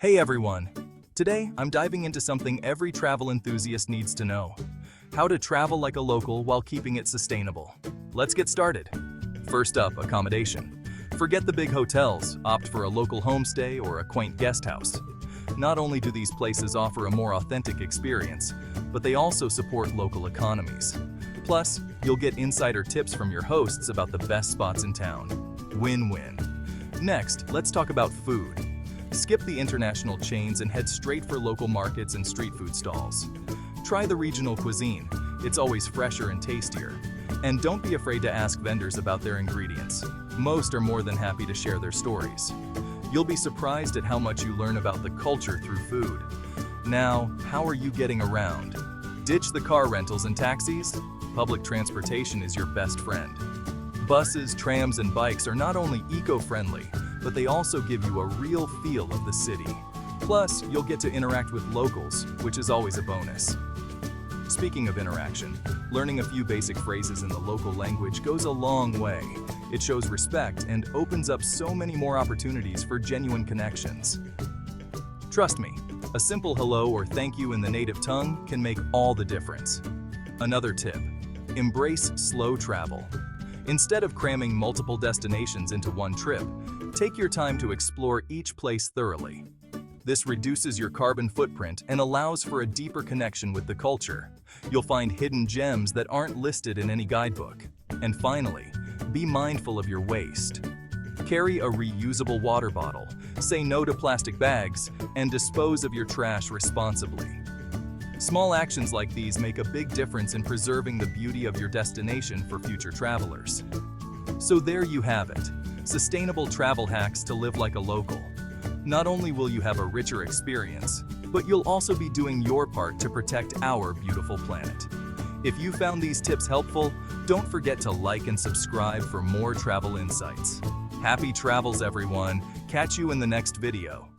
Hey everyone! Today, I'm diving into something every travel enthusiast needs to know. How to travel like a local while keeping it sustainable. Let's get started. First up, accommodation. Forget the big hotels, opt for a local homestay or a quaint guest house. Not only do these places offer a more authentic experience, but they also support local economies. Plus, you'll get insider tips from your hosts about the best spots in town. Win-win. Next, let's talk about food. Skip the international chains and head straight for local markets and street food stalls. Try the regional cuisine, it's always fresher and tastier. And don't be afraid to ask vendors about their ingredients. Most are more than happy to share their stories. You'll be surprised at how much you learn about the culture through food. Now, how are you getting around? Ditch the car rentals and taxis? Public transportation is your best friend. Buses, trams, and bikes are not only eco-friendly, but they also give you a real feel of the city. Plus, you'll get to interact with locals, which is always a bonus. Speaking of interaction, learning a few basic phrases in the local language goes a long way. It shows respect and opens up so many more opportunities for genuine connections. Trust me, a simple hello or thank you in the native tongue can make all the difference. Another tip: embrace slow travel. Instead of cramming multiple destinations into one trip, take your time to explore each place thoroughly. This reduces your carbon footprint and allows for a deeper connection with the culture. You'll find hidden gems that aren't listed in any guidebook. And finally, be mindful of your waste. Carry a reusable water bottle, say no to plastic bags, and dispose of your trash responsibly. Small actions like these make a big difference in preserving the beauty of your destination for future travelers. So there you have it. Sustainable travel hacks to live like a local. Not only will you have a richer experience, but you'll also be doing your part to protect our beautiful planet. If you found these tips helpful, don't forget to like and subscribe for more travel insights. Happy travels, everyone. Catch you in the next video.